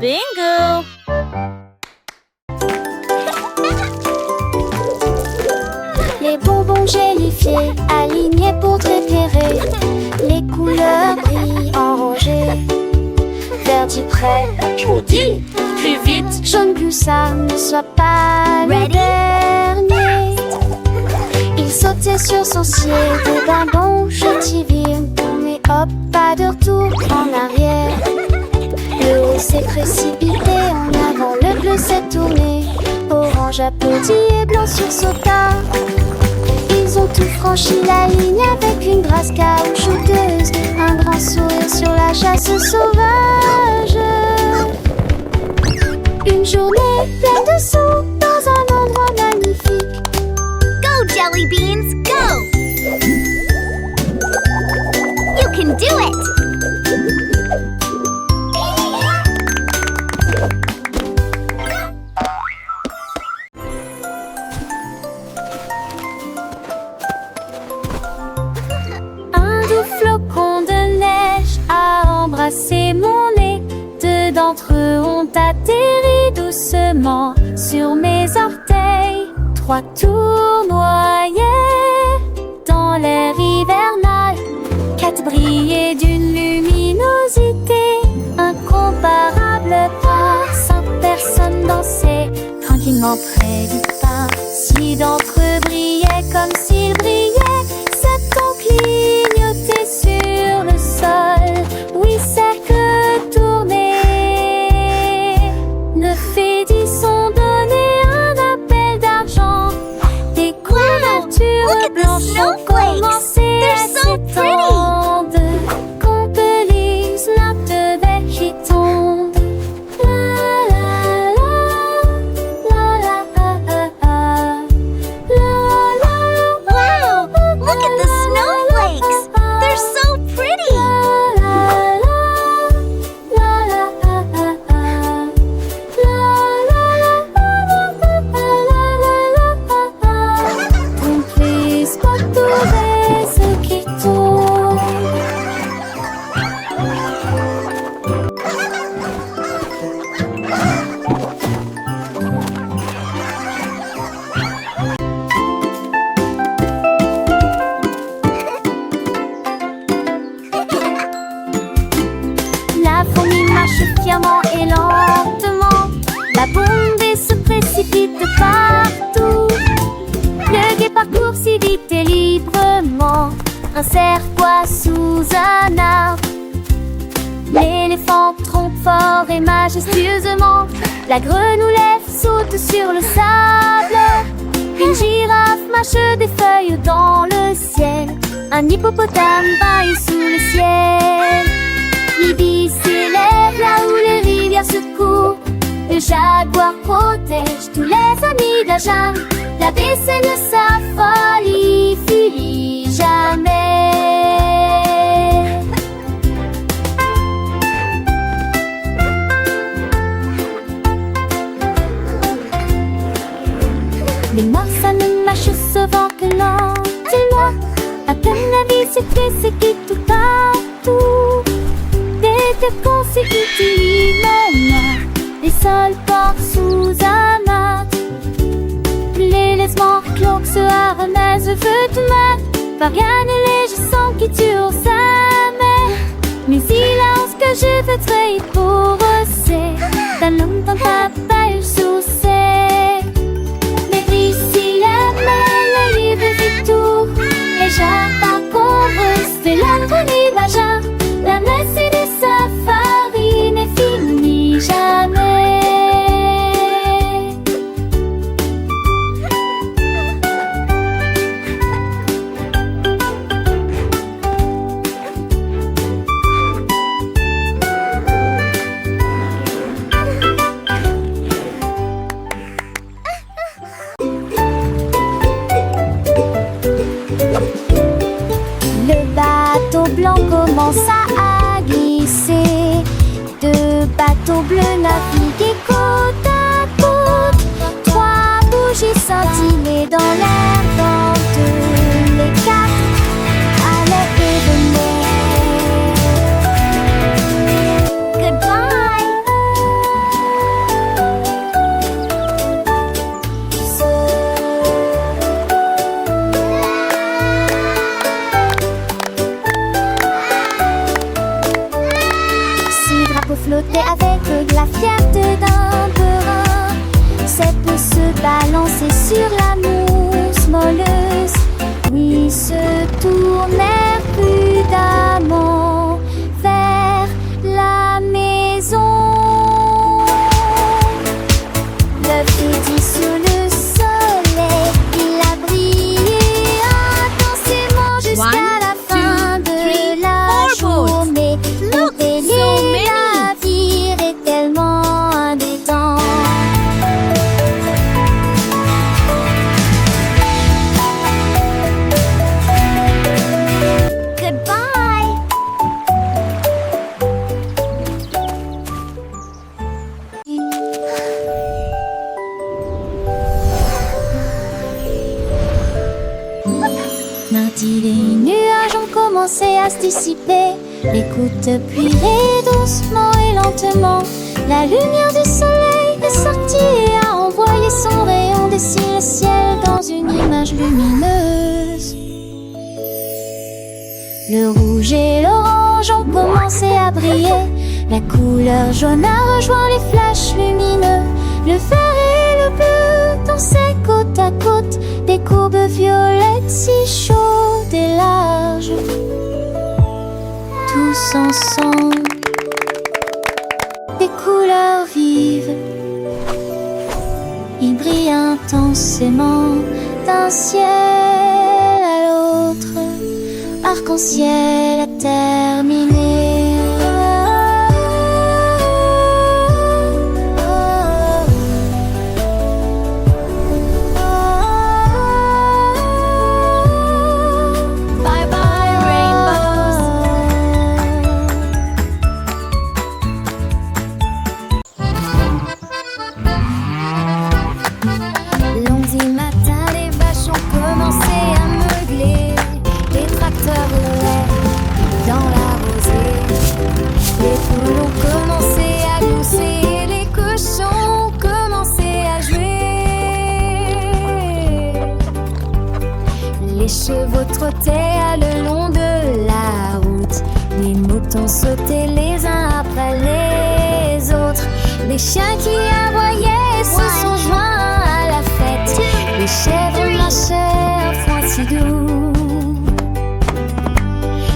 Bingo! Les bonbons gélifiés, alignés pour préférer. Les couleurs brillent orangé, vert dit prêt. Dis, plus vite! Jaune ça ne soit pas le dernier. Il sautait sur son ciel, des ballons, je vire. Mais hop, pas de retour en arrière. Le haut s'est précipité en avant, le bleu s'est tourné. Orange applaudit et blanc sursauta. Ils ont tout franchi la ligne avec une grâce caoutchouteuse. Un grand sourire sur la chasse sauvage. Une journée pleine de sons dans un endroit magnifique. Go, Jelly Beans, go! You can do it! Un doux flocon de neige a embrassé mon nez. Deux d'entre eux ont atterri doucement sur mes orteils. Trois tournoyaient dans l'air hivernal. Quatre brillaient d'une luminosité incomparable. Cinq personnes dansaient tranquillement près du pain. Six d'entre eux brillaient comme s'ils brillaient. Sept ont clignoté sur le sol. Oui, cercle tourné. Neuf et 10 ont donné un appel d'argent. Des couvertures blanches ont commencé à s'étendre. Compelise nappe de verre qui tombe. La la la, la la la la. Wow! Look at the snowflakes! They're so pretty! Complice pour trouver ce qui tombe. La fourmi marche fièrement et lentement. La bombée se précipite de partout. Le guet parcourt si vite et librement un serpois sous un arbre. L'éléphant trompe fort et majestueusement. La grenouillette saute sur le sable. Une girafe mâche des feuilles dans le ciel. Un hippopotame baille sous le ciel. L'ibis s'élève là où les rivières se courent. Le jaguar protège tous les amis de la jungle. La baissée de sa folie finit jamais. Les morsanes marchent sauvant que lentement. À peine la vie s'est c'est qui tout partout. Des têtes s'est utilement. Les sols portent sous un mat. Les laissements cloques se harnaisent le feu de mat. Variane et léger sang qui tuent jamais. Mais silence que je veux trahir pour c'est d'un homme dans ta paille sous sec. Mais ici la main, le livre vit tout. Et j'encombre, c'est l'agonie vagin. La messe et de sa farine est finie jamais. peut flotter avec la fierté d'un perin. C'est peut se balancer sur la mousse molleuse. Oui, se tourner prudemment vers la maison. Le petit sous le soleil, il a brillé intensément jusqu'à la fin de la journée. Look, so many. La vie est tellement indétente. Goodbye. Mardi, les nuages ont commencé à se dissiper. Les gouttes pluiraient doucement et lentement. La lumière du soleil est sortie et a envoyé son rayon dessiner le ciel dans une image lumineuse. Le rouge et l'orange ont commencé à briller. La couleur jaune a rejoint les flashs lumineux. Le vert et le bleu dansaient côte à côte. Des courbes violettes si chaudes et larges. Tous ensemble, des couleurs vives. Ils brillent intensément d'un ciel à l'autre. Arc-en-ciel a terminé. Bye bye, rainbows. Lundi matin, les vaches ont commencé à meugler. Les tracteurs roulaient dans la rosée. Les poules ont commencé à glousser et les cochons ont commencé à jouer. Les chevaux trottaient le long de la route. Les moutons sautaient les uns après les autres. Les chiens qui aboyaient se sont joints à la fête. Les chèvres marchaient à point si doux.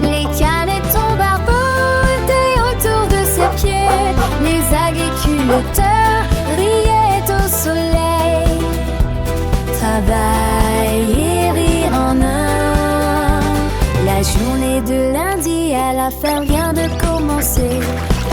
Les canettes ont barboté autour de ses pieds. Les agriculteurs riaient au soleil. Travail et rire en un. La journée de lundi à la ferme vient de commencer.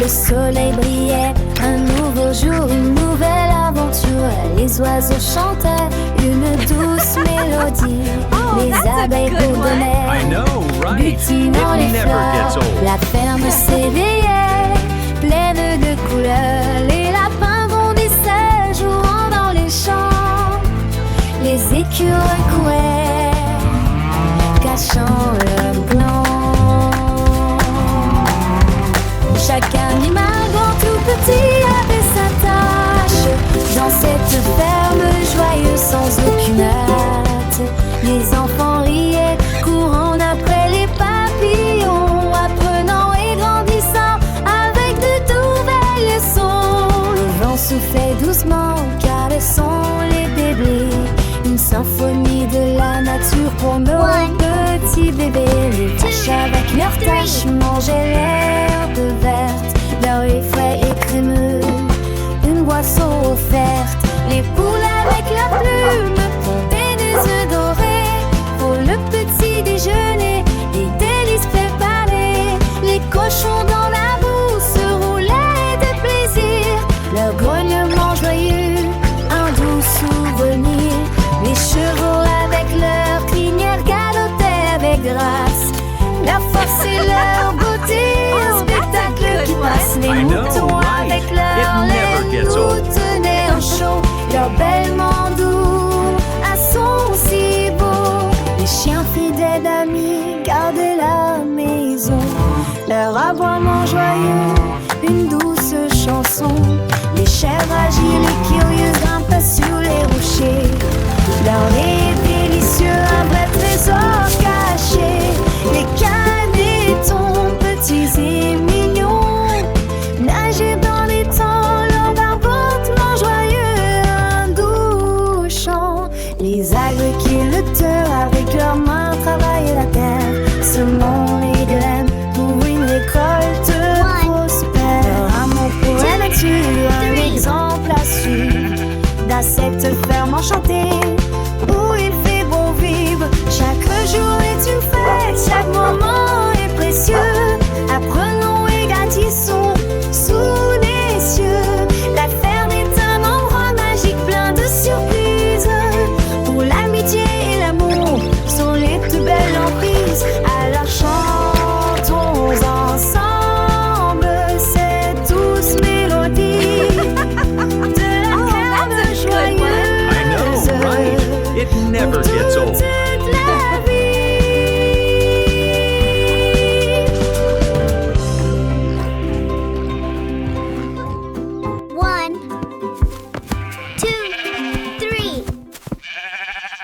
Le soleil brillait, un nouveau jour, une nouvelle aventure. Les oiseaux chantaient une douce mélodie. Les abeilles I bourdonnaient, know, right? butinant It les never fleurs. gets old. La ferme s'éveillait, pleine de couleurs. Les lapins bondissaient, jouant dans les champs. Les écureuils couraient, cachant leur blanc. Chaque animal, grand ou petit, avait sa tâche. Dans cette ferme joyeuse sans aucune hâte. Les enfants riaient, courant après les papillons, apprenant et grandissant avec de nouvelles leçons. Le vent soufflait doucement, caressant les bébés. Une symphonie de la nature pour nos petits bébés. Les vaches avec leurs taches mangeaient l'herbe verte. Leur lait frais et crémeux, une boisson offerte. Les poules avec leurs plumes pondaient des œufs dorés. Pour le petit déjeuner, des délices préparées. Les cochons dans la boue se roulaient de plaisir. Leur grognement joyeux, un doux souvenir. Les chevaux avec leur crinière galotaient avec grâce. Leur force et leur beauté, un spectacle qui passe. Les I know, moutons right? avec leur It never laine gets nous old. tenaient en chaud. Leur bêlement doux, un son si beau. Les chiens fidèles d'amis gardaient la maison. Leur aboiement joyeux, une douce chanson. Les chèvres agiles et curieuses grimpaient sur les rochers. Leur lait